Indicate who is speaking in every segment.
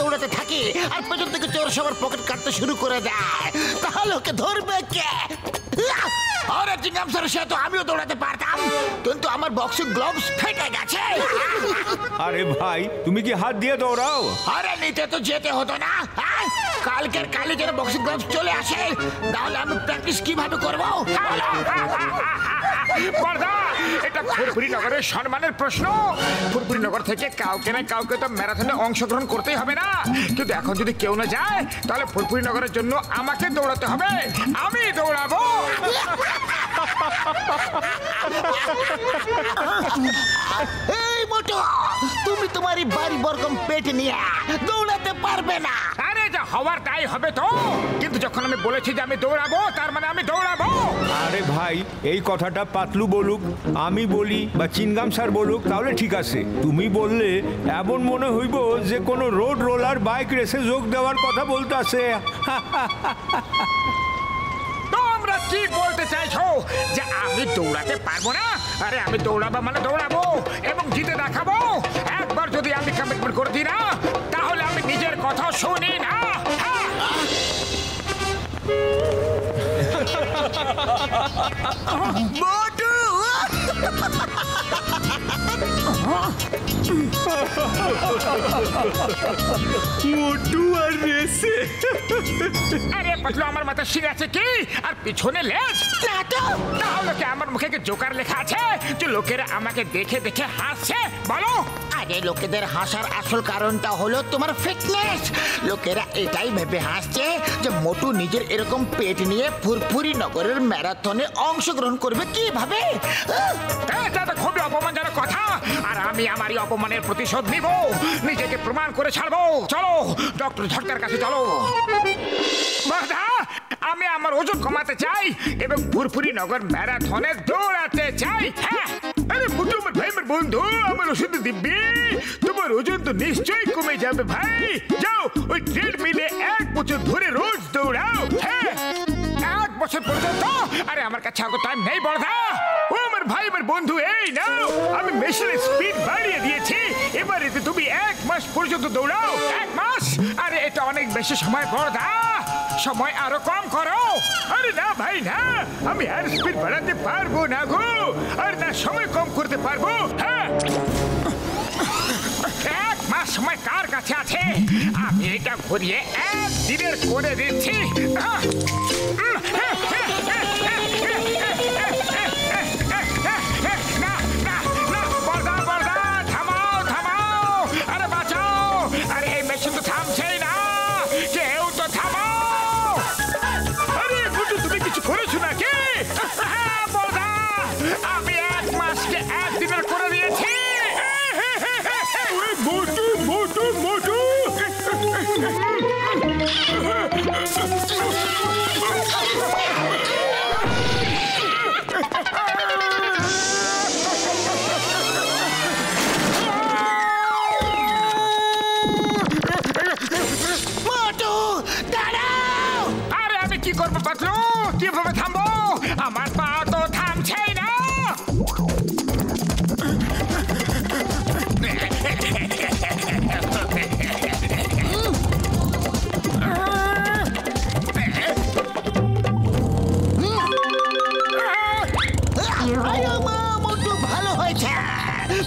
Speaker 1: দৌড়াতে থাকি আর পেছন থেকে চোর সবার পকেট কাটতে শুরু করে দেয়, তাহলে ওকে ধরবে কে? আরে চিংগাম স্যার, সে তো আমিও দৌড়াতে পারতাম, কিন্তু আমার বক্সিং গ্লোভস ফেটে গেছে।
Speaker 2: আরে ভাই, তুমি কি হাত দিয়ে দৌড়াও?
Speaker 1: আরে নিতে তো যেতে হতো না? কালকের কালি যেন বক্সিং গ্লোভস চলে আসে, তাহলে আমি প্র্যাকটিস কিভাবে করবো?
Speaker 3: এটা ফুরফুরি নগরের সম্মানের প্রশ্ন। ফুরফুরি নগর থেকে কাউকে না কাউকে তো ম্যারাথনে অংশগ্রহণ করতেই হবে না, কিন্তু এখন যদি কেউ না যায় তাহলে ফুরফুরি নগরের জন্য আমাকে দৌড়াতে হবে। আমি দৌড়াবো।
Speaker 1: এই মোটু, তুমি তোমারই বাড়ি বরকম পেট নিয়ে দৌড়াতে পারবে না।
Speaker 3: আরে যা হওয়ার তাই হবে তো, কিন্তু যখন আমি বলেছি যে আমি দৌড়াবো, তার মানে আমি দৌড়াবো।
Speaker 2: আরে ভাই, এই কথাটা পাতলু বলুক, আমি বলি বা চিনগাম স্যার বলুক, তাহলে ঠিক আছে। তুমি বললে এমন মনে হইব যে কোনো রোড রোলার বাইক রেসে যোগ দেওয়ার কথা বলতে আছে।
Speaker 3: তোমরা কি বলতে চাইছো যে আমি দৌড়াতে পারবো না? আরে আমি দৌড়াবো মানে দৌড়াবো এবং জিতে দেখাবো। একবার যদি আমি কমিটমেন্ট করে দিই না, তাহলে আমি নিজের কথা শুনি না।
Speaker 1: মোটু,
Speaker 2: মোটু আর রেসে।
Speaker 3: আরে পাতলু, আমার মাথা শির আছে কি আর পিছনে লেজ? তাহলে কি আমার মুখে কি জোকার লেখা আছে যে লোকেরা আমাকে দেখে দেখে হাসছে? বলো।
Speaker 1: আরে লোকেদের হাসার আসল কারণটা হলো তোমার ফিটনেস। লোকেরা এটাই ভেবে হাসছে যে মোটু নিজের এরকম পেট নিয়ে ফুরফুরি নগরের ম্যারাথনে অংশগ্রহণ করবে কিভাবে।
Speaker 3: এটা তো খুবই অপমানজনক কথা, আর আমি আমারই অপমানের প্রতিশোধ নিব, নিজেকে প্রমাণ করে ছাড়বো। চলো ডক্টর ঝটকার কাছে চলো। বাধা, আমি আমার ওজন কমাতে চাই এবং ফুরফুরি নগর ম্যারাথনে দৌড়াতে চাই। হ্যাঁ, আরে মোটু আমার ভাই, আমার বন্ধু, আমার ওষুধ দিব্যি, তোমার ওজন তো নিশ্চয়ই কমে যাবে ভাই। যাও ওই ট্রেডমিলে 1 বছর ধরে রোজ দৌড়াও। হ্যাঁ, 1 বছর পর্যন্ত। আরে আমার কাছে আগো টাইম নেই বড়দা। ও আমার ভাই, আমার বন্ধু, এই নাও, আমি মেশিনের স্পিড বাড়িয়ে দিয়েছি। এবার এতে তুমি 1 মাস পর্যন্ত দৌড়াও। 1 মাস? আরে এটা অনেক বেশি সময় বড়দা, সময় আরো কম করো। আরে না ভাই না, আমি আর স্পিড বাড়াতে পারবো না গো, আর না সময় কম করতে পারবো। হ্যাঁ, 1 মাস সময় কার কাছে আছে? আমি এটা ঘুরিয়ে 1 দিনের করে দিচ্ছি। কি করবো পাতলু? কিভাবে থামবো? আমার পা তো থামছেই না।
Speaker 1: ভালো হয়েছে,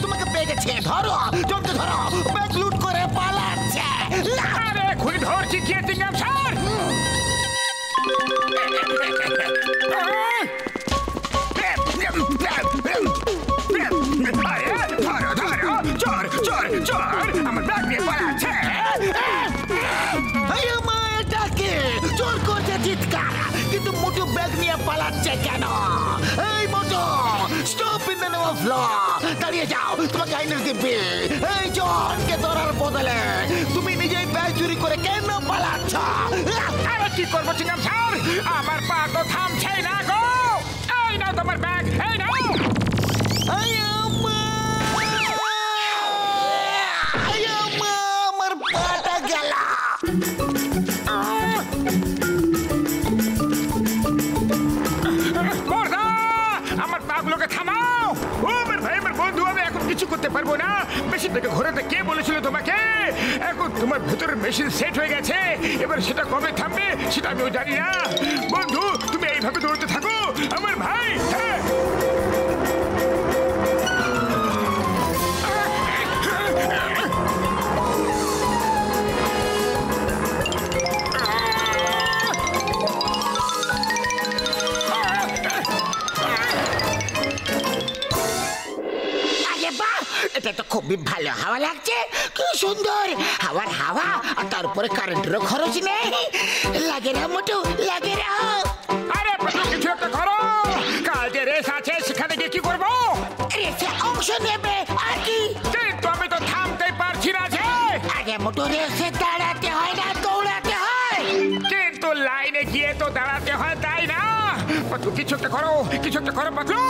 Speaker 1: তোমাকে পেয়ে গেছে। ধরো, জলদি ধরো, ব্যাগ লুট করে পালাচ্ছে।
Speaker 3: আরে খুনি ধরছি কি চিংগাম স্যার? আমার ব্যাগ নিয়ে পালাচ্ছে।
Speaker 1: চোর করছে চিৎকার, কিন্তু মোটু ব্যাগ নিয়ে পালাচ্ছে কেন? এই মোটু, stop in the name of law. দাঁড়িয়ে যাও, তোমাকে আইনের দিব্যি। এই চোরকে ধরার বদলে তুমি নিজেই ব্যাগ চুরি করে কেন পালাচ্ছ?
Speaker 3: আরে কি করবো চিংগাম স্যার, আমার পা তো থামছেই না গো। এই নাও তোমার ব্যাগ, এই নাও।
Speaker 1: আমার পাটা গেল।
Speaker 3: আমার পাগুলোকে থামাও। ও আমার ভাই, আমার বন্ধু, আমি এখন কিছু কিছু করতে পারবো না। মেশিনটাকে ঘোরাতে কে বলেছিল তোমাকে? এখন তোমার ভেতরের মেশিন সেট হয়ে গেছে, এবার সেটা কবে থামবে সেটা আমিও জানি না। বন্ধু, তুমি এইভাবে দৌড়তে থাকো আমার ভাই। হ্যাঁ,
Speaker 1: এটা তো খুবই ভালো হাওয়া লাগছে, কি সুন্দর হাওয়ার হাওয়া, আর তার উপরে কারেন্টেরও খরচ নেই। লাগে না মোটু, লাগে না।
Speaker 3: আরে কিছু একটা করো, কাল যে রেস আছে সেখানে গিয়ে কি করবো?
Speaker 1: রেসে অংশ নেবে আর কি?
Speaker 3: কিন্তু আমি তো থামতেই পারছি না যে।
Speaker 1: আগে মোটু রেসে দাঁড়াতে হয় না, দৌড়াতে হয়।
Speaker 3: কিন্তু লাইনে গিয়ে তো দাঁড়াতে হয়, তাই না? পাতলু কিছু একটা করো, কিছু একটা করো পাতলু।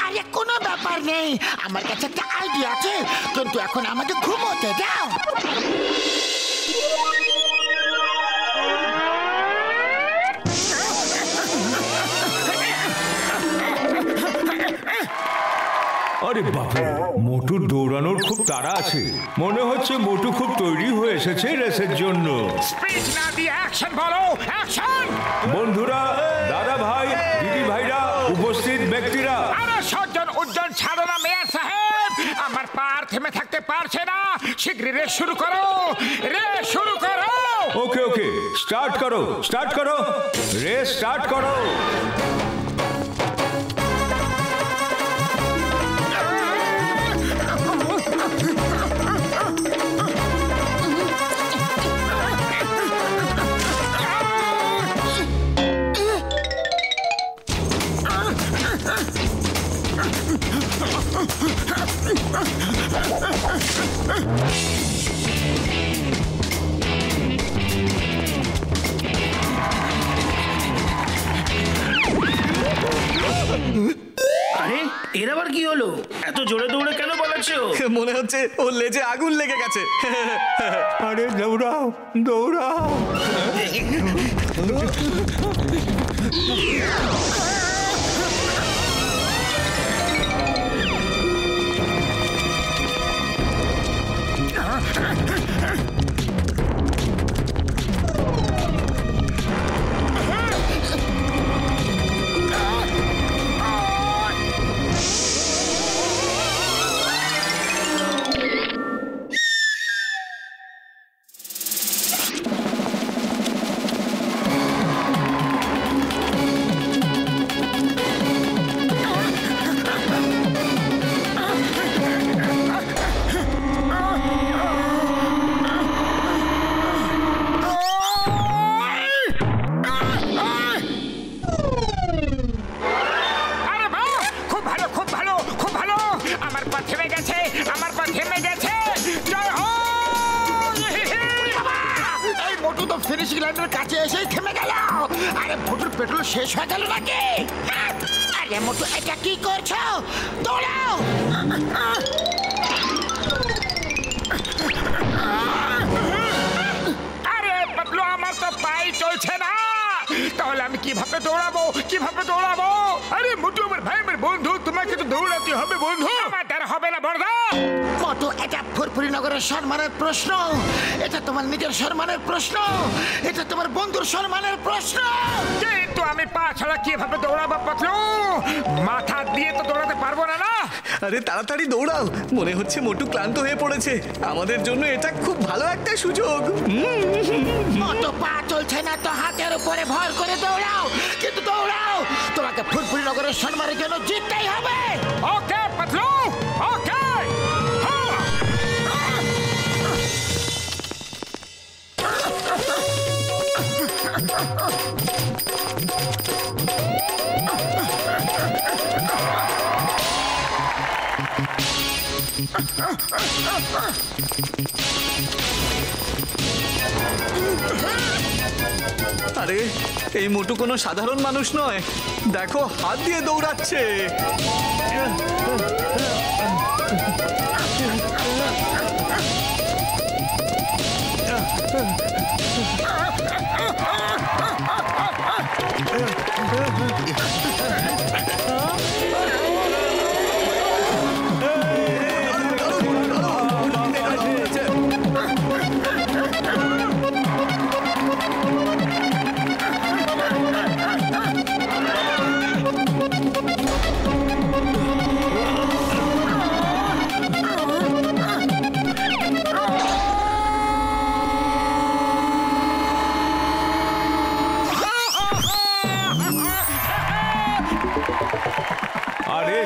Speaker 1: আরে কোনো ব্যাপার নেই, আমার কাছে একটা আইডিয়া আছে, কিন্তু এখন আমাকে ঘুমোতে দাও।
Speaker 2: আরে বাবা, মোটুর দৌড়ানোর খুব তাড়া আছে। মনে হচ্ছে মোটু খুব তৈরি হয়ে এসেছে রেসের জন্য।
Speaker 3: স্পিচ না দিয়ে অ্যাকশন বলো, অ্যাকশন!
Speaker 2: বন্ধুরা, দাদা ভাই, দিদি ভাইরা, উপস্থিত ব্যক্তিরা,
Speaker 3: আরে সজ্জন উজ্জ্বল ছাড়ো না মেয়র সাহেব, আমার পার থেমে থাকতে পারছে না। শীঘ্রই রেস শুরু করো, রেস শুরু করো।
Speaker 2: ওকে ওকে, স্টার্ট করো, স্টার্ট করো, রেস স্টার্ট করো।
Speaker 4: আরে এর আবার কি হলো? এত জোরে দৌড়ে কেন পালাচ্ছ?
Speaker 5: মনে হচ্ছে ওর লেজে আগুন লেগে গেছে।
Speaker 2: আরে দৌড়াও, দৌড়াও।
Speaker 1: ফিনিশিং লাইনের কাছে এসেই থেমে গেল। আরে মোটর পেট্রোল শেষ হয়ে গেল নাকি? আরে মোটর এটা কি করছো? দৌড়াও।
Speaker 3: আরে পাতলু, আমার তো পাই চলছে না, তাহলে আমি কিভাবে দৌড়াবো, কিভাবে দৌড়াবো? আরে মোটু আমার ভাই, আমার বন্ধু, তোমাকে তো দৌড়াতে হবে বন্ধু। আমার দ্বারা হবে না বড়দা।
Speaker 1: মোটু, এটা ফুরফুরি নগরের সম্মানের প্রশ্ন, এটা তোমার নিজের সম্মানের প্রশ্ন, এটা তোমার বন্ধুর সম্মানের প্রশ্ন।
Speaker 3: কিন্তু আমি পা ছাড়া কিভাবে দৌড়াবো পাতলু? মাথা দিয়ে তো দৌড়াতে পারবো না। না
Speaker 5: আরে তাড়াতাড়ি দৌড়াও, মনে হচ্ছে মোটু ক্লান্ত হয়ে পড়েছে। আমাদের জন্য এটা খুব ভালো একটা সুযোগ।
Speaker 1: মোটু পা চলছে না তো হাতের উপরে ভর করে দৌড়াও, কিন্তু দৌড়াও, তোমাকে ফুরফুরি নগরের সম্মানের জন্য জিততেই হবে।
Speaker 3: ওকে পাতলু, ওকে।
Speaker 5: আরে এই মোটু কোনো সাধারণ মানুষ নয়, দেখো হাত দিয়ে দৌড়াচ্ছে।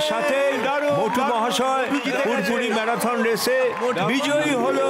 Speaker 2: সাথে মোটু মহাশয় ফুরফুরি ম্যারাথন রেসে বিজয়ী হলো।